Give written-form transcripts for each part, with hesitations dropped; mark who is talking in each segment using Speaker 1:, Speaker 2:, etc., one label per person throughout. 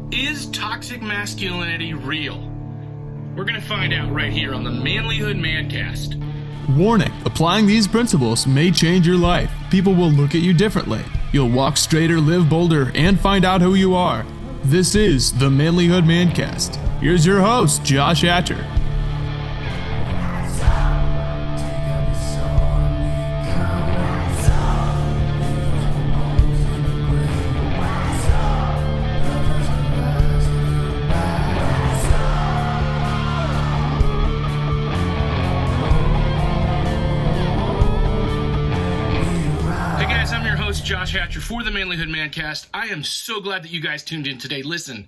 Speaker 1: Is toxic masculinity real? We're going to find out right here on the Manlihood ManCast.
Speaker 2: Warning, applying these principles may change your life. People will look at you differently. You'll walk straighter, live bolder, and find out who you are. This is the Manlihood ManCast. Here's your host, Josh Hatcher.
Speaker 1: Josh Hatcher for the Manlihood ManCast. I am so glad that you guys tuned in today. Listen,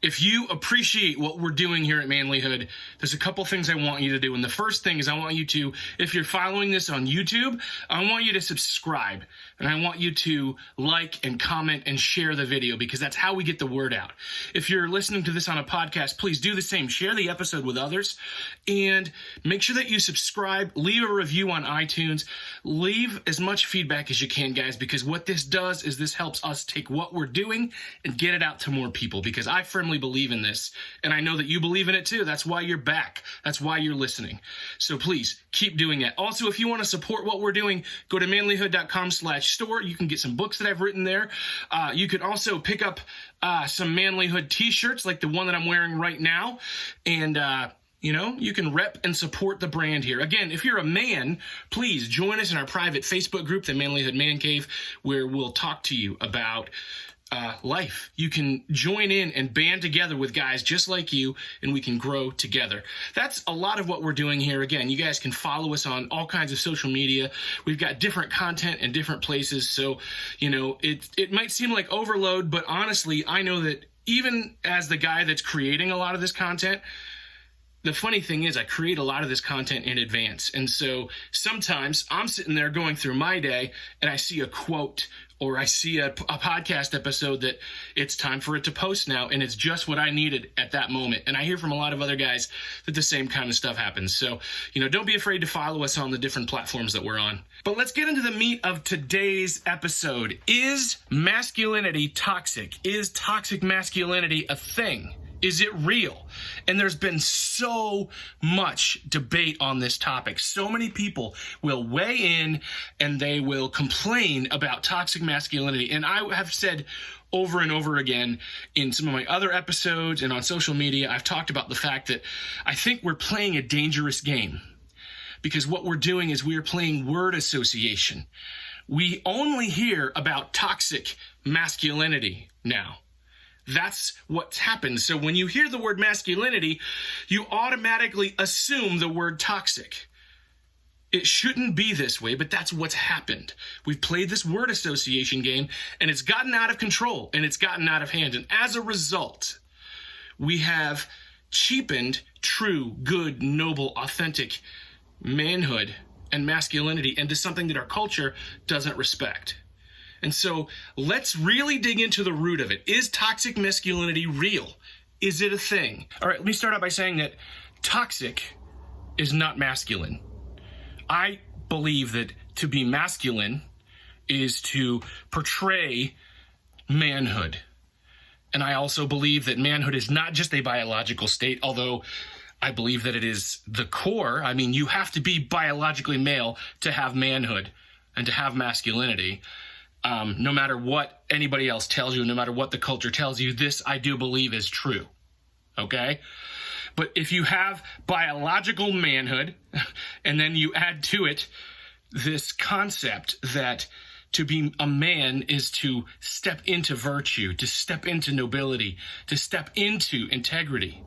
Speaker 1: if you appreciate what we're doing here at Manlihood, there's a couple things I want you to do. And the first thing is I want you to, if you're following this on YouTube, I want you to subscribe. And I want you to like and comment and share the video because that's how we get the word out. If you're listening to this on a podcast, please do the same. Share the episode with others and make sure that you subscribe, leave a review on iTunes, leave as much feedback as you can, guys, because what this does is this helps us take what we're doing and get it out to more people because I firmly believe in this and I know that you believe in it too. That's why you're back. That's why you're listening. So please keep doing that. Also, if you want to support what we're doing, go to manlihood.com/store. You can get some books that I've written there. You can also pick up some Manlihood t-shirts like the one that I'm wearing right now. And, you can rep and support the brand here. Again, if you're a man, please join us in our private Facebook group, the Manlihood Man Cave, where we'll talk to you about life. You can join in and band together with guys just like you, and we can grow together. That's a lot of what we're doing here. Again, you guys can follow us on all kinds of social media. We've got different content in different places. So, it might seem like overload, but honestly, I know that even as the guy that's creating a lot of this content, the funny thing is I create a lot of this content in advance. And so sometimes I'm sitting there going through my day and I see a quote or I see a podcast episode that it's time for it to post now. And it's just what I needed at that moment. And I hear from a lot of other guys that the same kind of stuff happens. So, don't be afraid to follow us on the different platforms that we're on. But let's get into the meat of today's episode. Is masculinity toxic? Is toxic masculinity a thing? Is it real? And there's been so much debate on this topic. So many people will weigh in and they will complain about toxic masculinity. And I have said over and over again in some of my other episodes and on social media, I've talked about the fact that I think we're playing a dangerous game because what we're doing is we're playing word association. We only hear about toxic masculinity now. That's what's happened. So when you hear the word masculinity, you automatically assume the word toxic. It shouldn't be this way, but that's what's happened. We've played this word association game, and it's gotten out of control, and it's gotten out of hand. And as a result, we have cheapened true, good, noble, authentic manhood and masculinity into something that our culture doesn't respect. And so let's really dig into the root of it. Is toxic masculinity real? Is it a thing? All right, let me start out by saying that toxic is not masculine. I believe that to be masculine is to portray manhood. And I also believe that manhood is not just a biological state, although I believe that it is the core. I mean, you have to be biologically male to have manhood and to have masculinity. No matter what anybody else tells you, no matter what the culture tells you, this I do believe is true, okay? But if you have biological manhood and then you add to it this concept that to be a man is to step into virtue, to step into nobility, to step into integrity,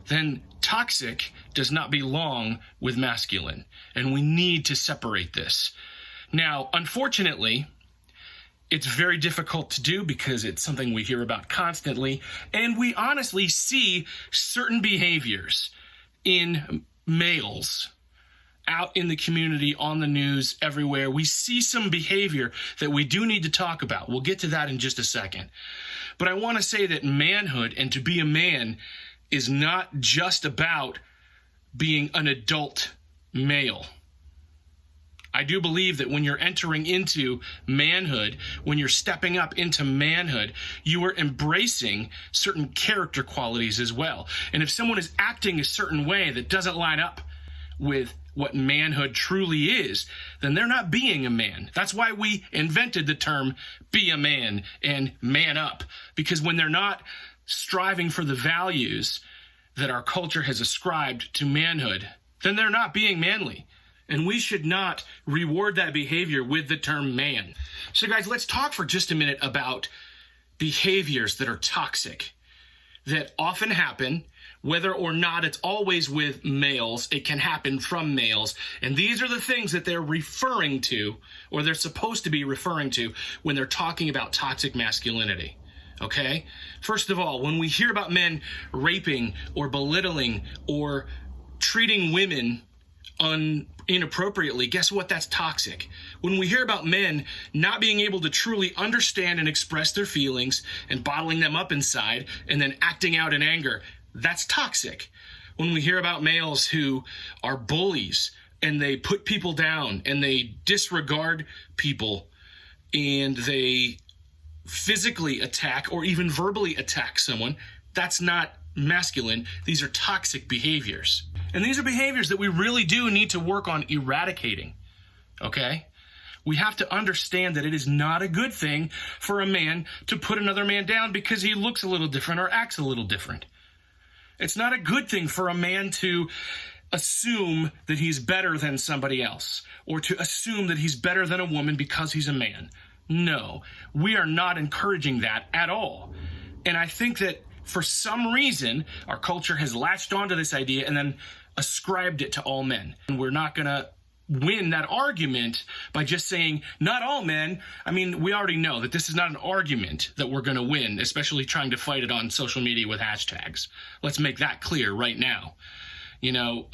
Speaker 1: then toxic does not belong with masculine, and we need to separate this. Now, unfortunately, it's very difficult to do because it's something we hear about constantly, and we honestly see certain behaviors in males out in the community, on the news, everywhere. We see some behavior that we do need to talk about. We'll get to that in just a second. But I want to say that manhood and to be a man is not just about being an adult male. I do believe that when you're entering into manhood, when you're stepping up into manhood, you are embracing certain character qualities as well. And if someone is acting a certain way that doesn't line up with what manhood truly is, then they're not being a man. That's why we invented the term be a man and man up, because when they're not striving for the values that our culture has ascribed to manhood, then they're not being manly. And we should not reward that behavior with the term man. So guys, let's talk for just a minute about behaviors that are toxic, that often happen, whether or not it's always with males. It can happen from males. And these are the things that they're referring to, or they're supposed to be referring to, when they're talking about toxic masculinity. Okay? First of all, when we hear about men raping or belittling or treating women inappropriately, guess what? That's toxic. When we hear about men not being able to truly understand and express their feelings and bottling them up inside and then acting out in anger, that's toxic. When we hear about males who are bullies and they put people down and they disregard people and they physically attack or even verbally attack someone, that's not masculine. These are toxic behaviors. And these are behaviors that we really do need to work on eradicating, okay? We have to understand that it is not a good thing for a man to put another man down because he looks a little different or acts a little different. It's not a good thing for a man to assume that he's better than somebody else or to assume that he's better than a woman because he's a man. No, we are not encouraging that at all. And I think that for some reason, our culture has latched onto this idea and then ascribed it to all men. And we're not going to win that argument by just saying, not all men. I mean, we already know that this is not an argument that we're going to win, especially trying to fight it on social media with hashtags. Let's make that clear right now. You know,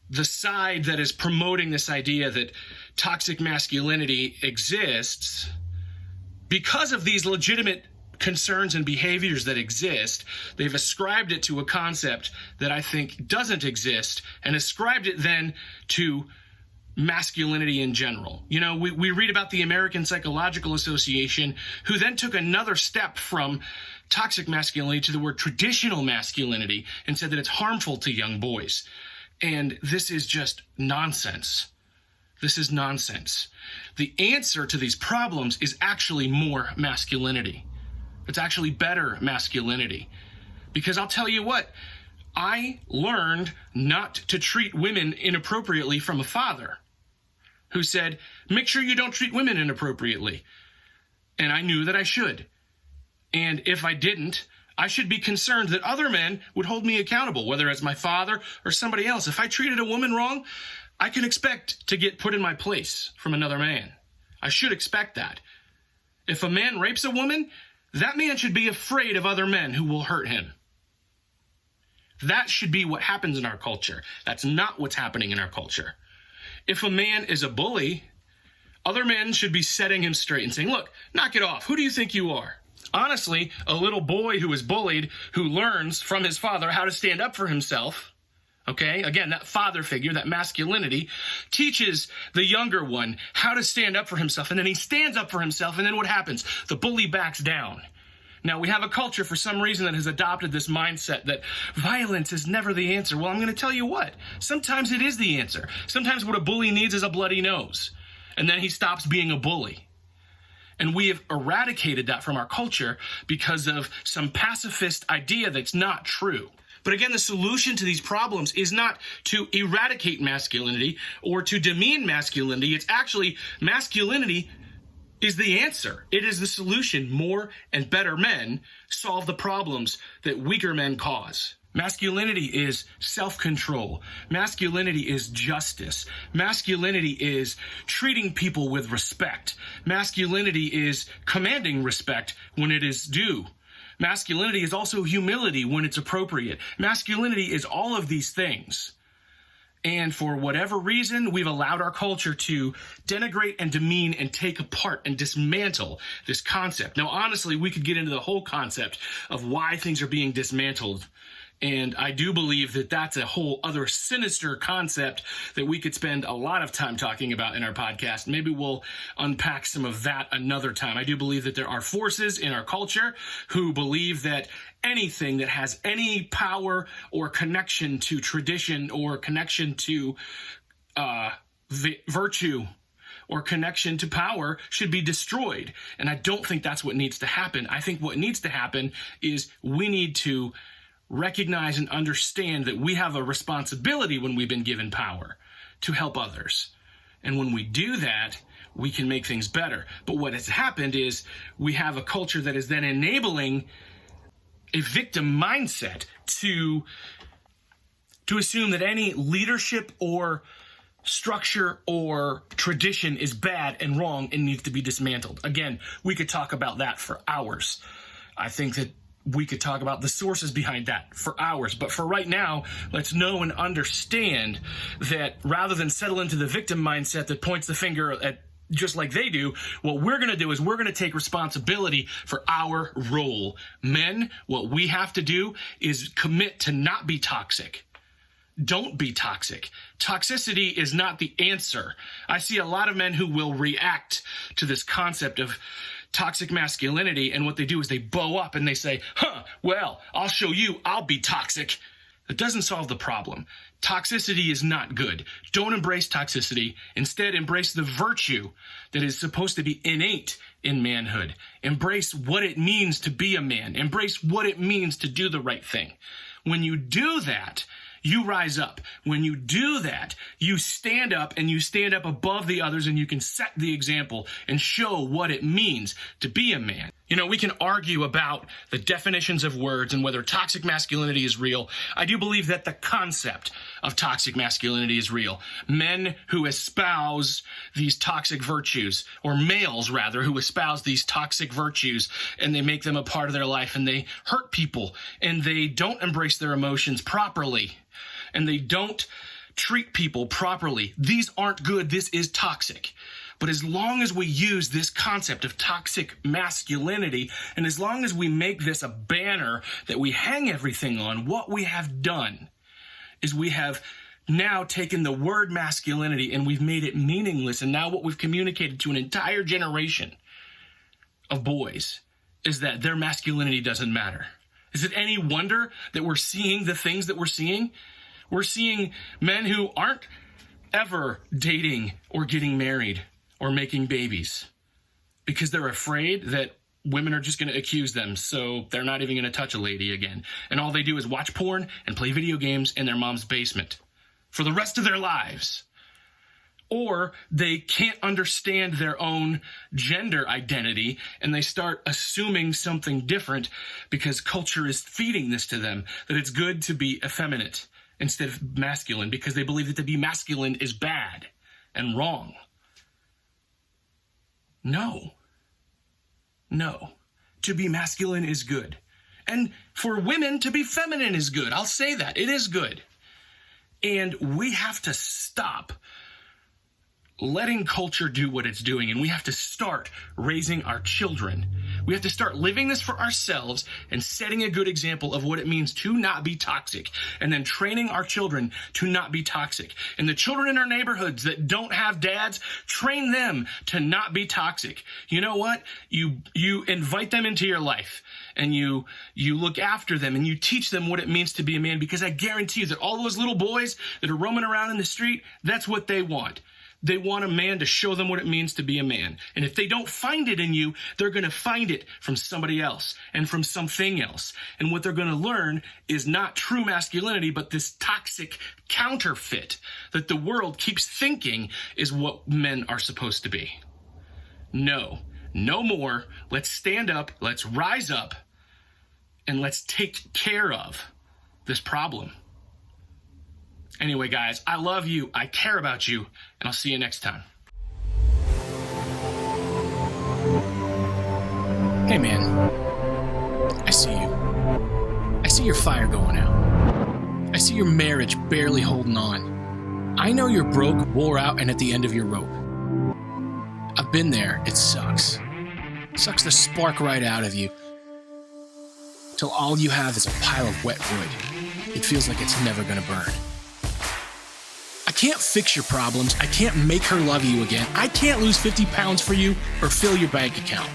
Speaker 1: the side that is promoting this idea that toxic masculinity exists, because of these legitimate concerns and behaviors that exist, they've ascribed it to a concept that I think doesn't exist and ascribed it then to masculinity in general. You know, we read about the American Psychological Association, who then took another step from toxic masculinity to the word traditional masculinity and said that it's harmful to young boys. And this is just nonsense. This is nonsense. The answer to these problems is actually more masculinity. It's actually better masculinity. Because I'll tell you what, I learned not to treat women inappropriately from a father who said, make sure you don't treat women inappropriately. And I knew that I should. And if I didn't, I should be concerned that other men would hold me accountable, whether it's my father or somebody else. If I treated a woman wrong, I can expect to get put in my place from another man. I should expect that. If a man rapes a woman, that man should be afraid of other men who will hurt him. That should be what happens in our culture. That's not what's happening in our culture. If a man is a bully, other men should be setting him straight and saying, look, knock it off. Who do you think you are? Honestly, a little boy who is bullied, who learns from his father how to stand up for himself, okay? Again, that father figure, that masculinity, teaches the younger one how to stand up for himself. And then he stands up for himself, and then what happens? The bully backs down. Now, we have a culture for some reason that has adopted this mindset that violence is never the answer. Well, I'm going to tell you what. Sometimes it is the answer. Sometimes what a bully needs is a bloody nose. And then he stops being a bully. And we have eradicated that from our culture because of some pacifist idea that's not true. But again, the solution to these problems is not to eradicate masculinity or to demean masculinity. It's actually masculinity is the answer. It is the solution. More and better men solve the problems that weaker men cause. Masculinity is self-control. Masculinity is justice. Masculinity is treating people with respect. Masculinity is commanding respect when it is due. Masculinity is also humility when it's appropriate. Masculinity is all of these things. And for whatever reason, we've allowed our culture to denigrate and demean and take apart and dismantle this concept. Now, honestly, we could get into the whole concept of why things are being dismantled And I do believe that that's a whole other sinister concept that we could spend a lot of time talking about in our podcast. Maybe we'll unpack some of that another time. I do believe that there are forces in our culture who believe that anything that has any power or connection to tradition or connection to virtue or connection to power should be destroyed. And I don't think that's what needs to happen. I think what needs to happen is we need to recognize and understand that we have a responsibility when we've been given power to help others. And when we do that, we can make things better. But what has happened is we have a culture that is then enabling a victim mindset to assume that any leadership or structure or tradition is bad and wrong and needs to be dismantled. Again, we could talk about that for hours. I think that we could talk about the sources behind that for hours. But for right now, let's know and understand that rather than settle into the victim mindset that points the finger at just like they do, what we're going to do is we're going to take responsibility for our role. Men, what we have to do is commit to not be toxic. Don't be toxic. Toxicity is not the answer. I see a lot of men who will react to this concept of toxic masculinity, and what they do is they bow up and they say, well, I'll show you, I'll be toxic. That doesn't solve the problem. Toxicity is not good. Don't embrace toxicity. Instead, embrace the virtue that is supposed to be innate in manhood. Embrace what it means to be a man. Embrace what it means to do the right thing. When you do that, you rise up. When you do that, you stand up and you stand up above the others, and you can set the example and show what it means to be a man. You know, we can argue about the definitions of words and whether toxic masculinity is real. I do believe that the concept of toxic masculinity is real. Men who espouse these toxic virtues, or males rather, who espouse these toxic virtues, and they make them a part of their life, and they hurt people, and they don't embrace their emotions properly, and they don't treat people properly. These aren't good. This is toxic. But as long as we use this concept of toxic masculinity, and as long as we make this a banner that we hang everything on, what we have done is we have now taken the word masculinity and we've made it meaningless. And now what we've communicated to an entire generation of boys is that their masculinity doesn't matter. Is it any wonder that we're seeing the things that we're seeing? We're seeing men who aren't ever dating or getting married or making babies because they're afraid that women are just going to accuse them, so they're not even going to touch a lady again. And all they do is watch porn and play video games in their mom's basement for the rest of their lives. Or they can't understand their own gender identity, and they start assuming something different because culture is feeding this to them, that it's good to be effeminate instead of masculine, because they believe that to be masculine is bad and wrong. No. To be masculine is good. And for women to be feminine is good. I'll say that. It is good. And we have to stop letting culture do what it's doing, and we have to start raising our children. We have to start living this for ourselves and setting a good example of what it means to not be toxic, and then training our children to not be toxic. And the children in our neighborhoods that don't have dads, train them to not be toxic. You know what? You invite them into your life, and you look after them, and you teach them what it means to be a man, because I guarantee you that all those little boys that are roaming around in the street, that's what they want. They want a man to show them what it means to be a man. And if they don't find it in you, they're going to find it from somebody else and from something else. And what they're going to learn is not true masculinity, but this toxic counterfeit that the world keeps thinking is what men are supposed to be. No more. Let's stand up. Let's rise up. And let's take care of this problem. Anyway, guys, I love you, I care about you, and I'll see you next time. Hey, man. I see you. I see your fire going out. I see your marriage barely holding on. I know you're broke, wore out, and at the end of your rope. I've been there. It sucks. It sucks the spark right out of you till all you have is a pile of wet wood. it feels like it's never gonna burn. I can't fix your problems. I can't make her love you again. I can't lose 50 pounds for you or fill your bank account.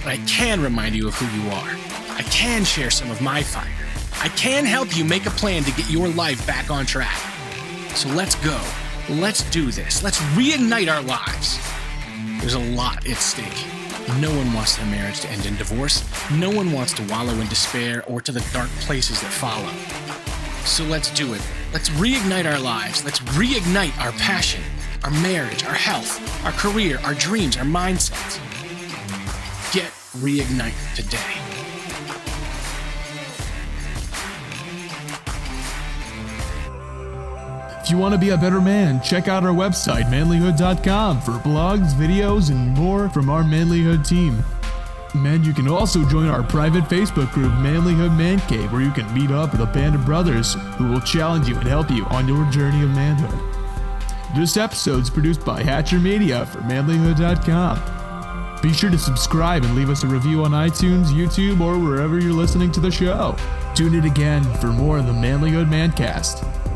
Speaker 1: But I can remind you of who you are. I can share some of my fire. I can help you make a plan to get your life back on track. So let's go. Let's do this. Let's reignite our lives. There's a lot at stake. No one wants their marriage to end in divorce. No one wants to wallow in despair or to the dark places that follow. So let's do it. Let's reignite our lives. Let's reignite our passion, our marriage, our health, our career, our dreams, our mindsets. Get reignite today.
Speaker 2: If you want to be a better man, check out our website, manlihood.com, for blogs, videos, and more from our Manlihood team. Men, you can also join our private Facebook group, Manlihood ManCast, where you can meet up with a band of brothers who will challenge you and help you on your journey of manhood. This episode is produced by Hatcher Media for manlihood.com. Be sure to subscribe and leave us a review on iTunes, YouTube, or wherever you're listening to the show. Tune in again for more of the Manlihood ManCast.